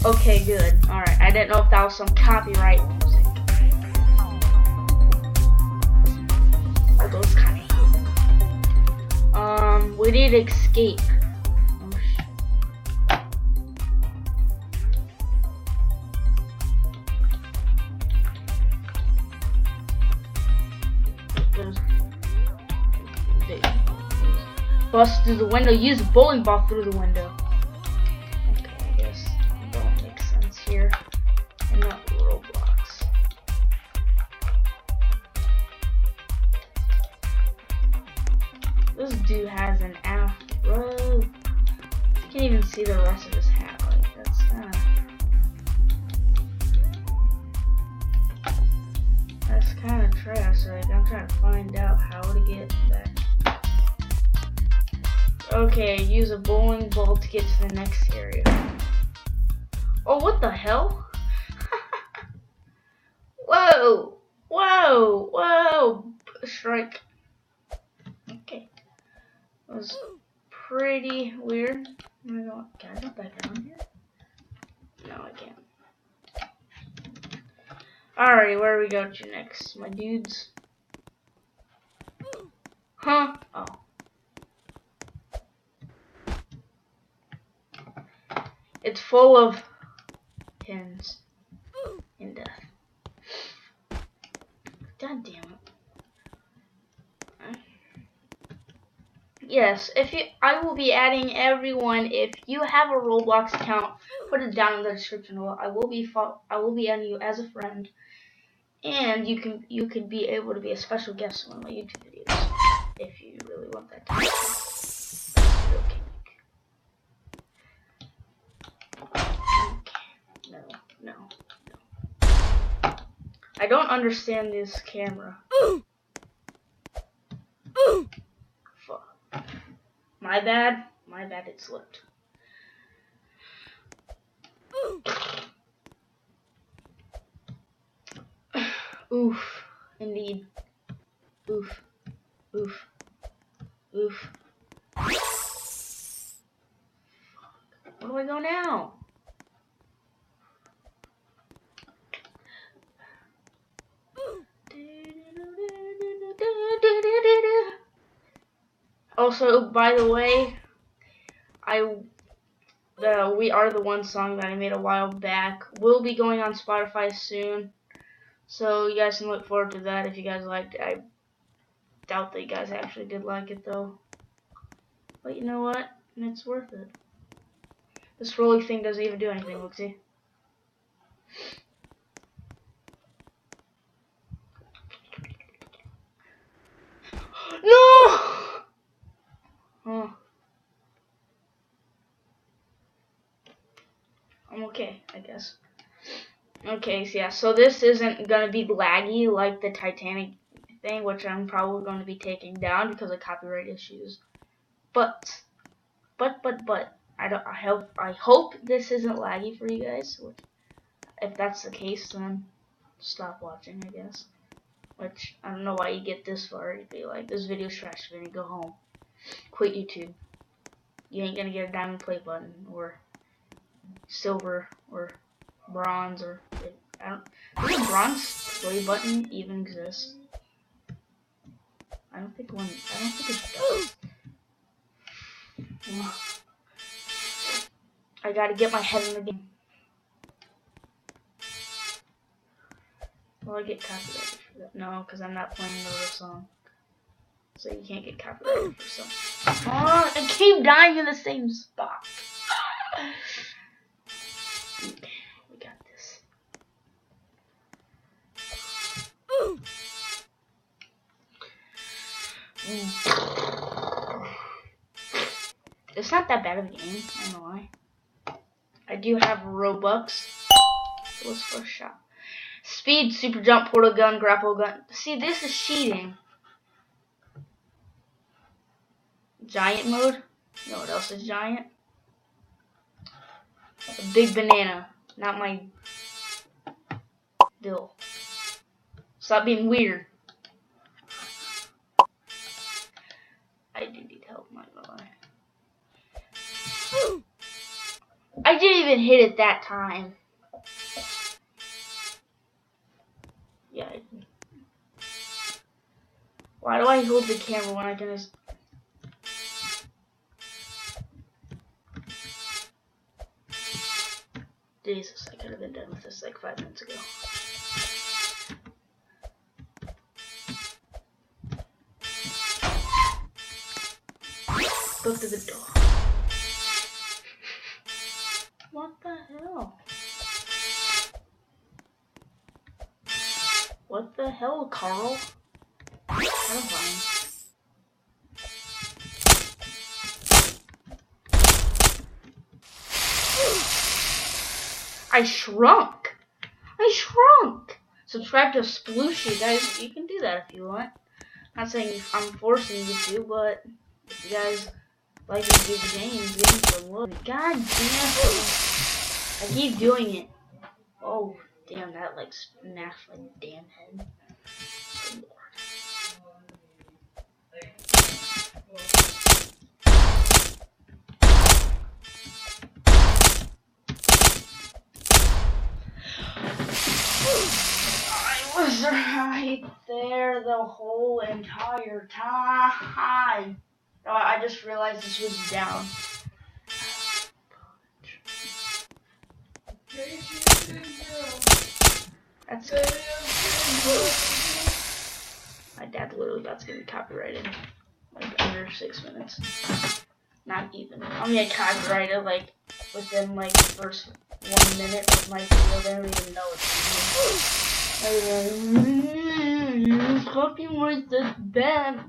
Okay, good. Alright, I didn't know if that was some copyright music. Although it's kind of cool. We need to escape. Oh, shit. Bust through the window. Use a bowling ball through the window. Okay, I guess it don't make sense here. And not Roblox. This dude has an afro. You can't even see the rest of his hat. Like, that's kind of trash. Like, I'm trying to find out how to get back. Okay, use a bowling ball to get to the next area. Oh, what the hell? Whoa! Whoa! Whoa! Strike. Okay. That was pretty weird. Can I go back down here? No, I can't. Alright, where do we go to next, my dudes? Huh? Oh. It's full of pins and death. God damn it. Yes, I will be adding everyone. If you have a Roblox account, put it down in the description below. I will be adding you as a friend, and you could be able to be a special guest on my YouTube videos if you really want that to happen. Okay. No. I don't understand this camera. Fuck. My bad, it slipped. Oof, indeed. Oof. Where do I go now? Also, by the way, We Are the One song that I made a while back will be going on Spotify soon. So you guys can look forward to that if you guys liked it. I doubt that you guys actually did like it though. But you know what? It's worth it. This rolling thing doesn't even do anything, look, see? No! Oh. I'm okay, I guess. Okay, so yeah, so this isn't gonna be laggy like the Titanic thing, which I'm probably going to be taking down because of copyright issues. But I hope this isn't laggy for you guys. If that's the case, then stop watching, I guess. Which I don't know why you get this far. You'd be like, this video's trash, then you go home, quit YouTube. You ain't gonna get a diamond play button or silver or bronze or does a bronze play button even exist? I don't think it does. I gotta get my head in the game. Will I get copyrighted for that? No, because I'm not playing the real song. So you can't get copyrighted for something. Oh, I keep dying in the same spot. Okay, we got this. It's not that bad of a game, I don't know why. I do have Robux. What's first shot? Speed, super jump, portal gun, grapple gun. See, this is cheating. Giant mode? You know what else is giant? A big banana. Not my dill. Stop being weird. I do need help, not gonna lie. I didn't even hit it that time. Yeah. Why do I hold the camera when I can just... Jesus, I could have been done with this like 5 minutes ago. Go to the door. What the hell? What the hell, Carl? Kind of fine. I shrunk. Subscribe to Splooshy, guys. You can do that if you want. Not saying I'm forcing you to, but if you guys like to do the games, give me some love. God damn it. I keep doing it. Oh, damn, that like smashed my damn head. I was right there the whole entire time. No, I just realized this was down. That's good. My dad literally got to get me copyrighted like under 6 minutes. Not even. I'm gonna get copyrighted like within like the first 1 minute of my video. They don't even know it's copyright this bad.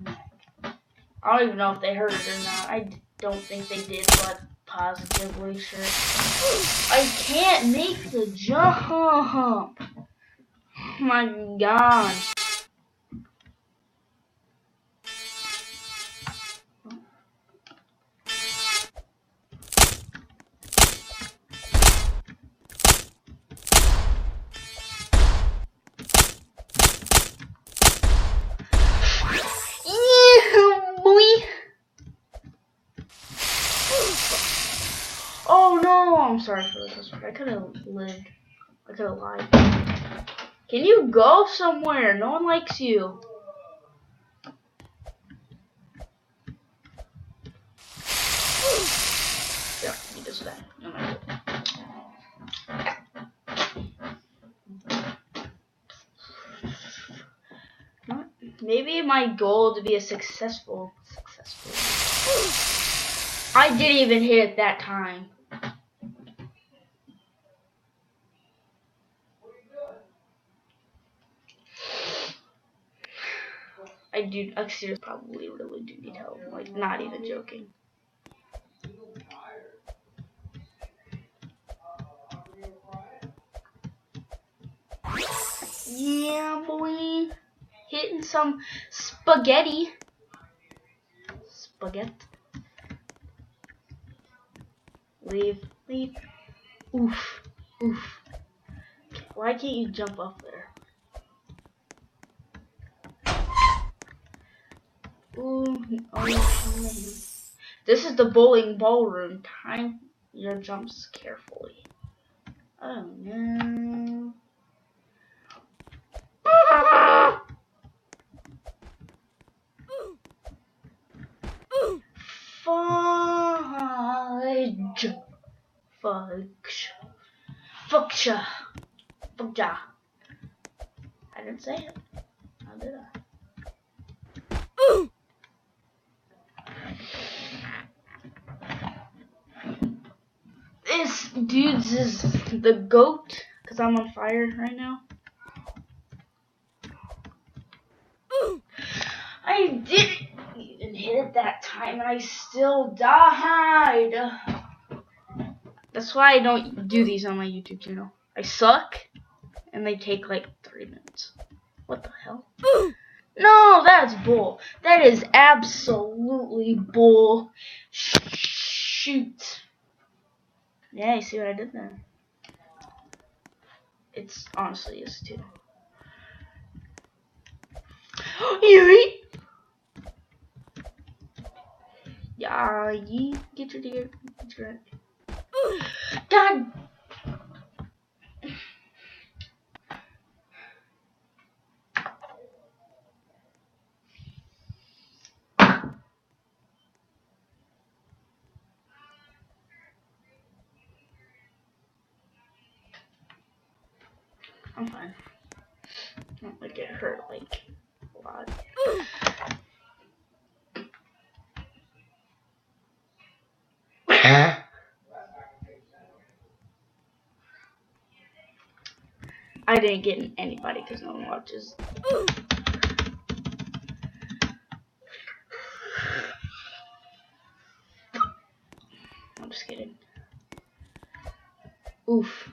I don't even know if they heard it or not. I don't think they did, but positively sure. I can't make the jump. Oh my god. Oh no, I'm sorry for this one. I could have lived. I could have lied. Can you go somewhere? No one likes you. Yeah, he does that. No matter what. Maybe my goal to be a successful. I didn't even hit it that time. I seriously probably really do need help. Like, not even joking. Yeah, boy. Hitting some spaghetti. Leave. Oof. Why can't you jump up there? Ooh, oh, this is the bowling ballroom. Time your jumps carefully. Oh no. Fudge. I didn't say it. How did I? This dude's is the goat, because I'm on fire right now. I didn't even hit it that time, and I still died. That's why I don't do these on my YouTube channel. I suck, and they take like 3 minutes. What the hell? No, that's bull. That is absolutely bull. Shoot. Yeah, you see what I did there? It's honestly is too. Yuri! Yeah, get your deer. God. I'm fine. I don't like get hurt like a lot. I didn't get anybody because no one watches. I'm just kidding. Oof.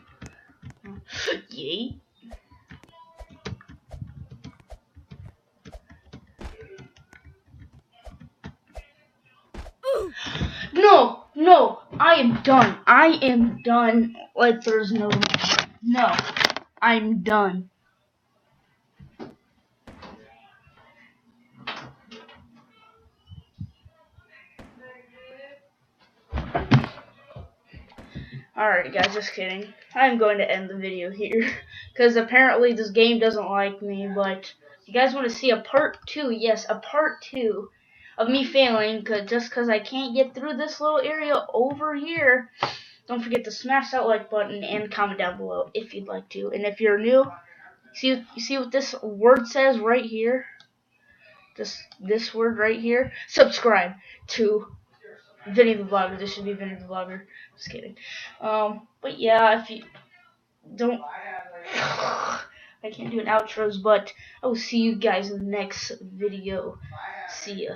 Yay. No, no, I am done. I am done. Like there's no, I'm done. Alright guys, just kidding. I'm going to end the video here. Because apparently this game doesn't like me. But if you guys want to see a part 2, yes, a part 2 of me failing. Just because I can't get through this little area over here. Don't forget to smash that like button and comment down below if you'd like to. And if you're new, you see what this word says right here? This word right here? Subscribe to Vinny the Vlogger. This should be Vinny the Vlogger. Just kidding. But yeah, if you don't, I can't do an outros, but I will see you guys in the next video. See ya.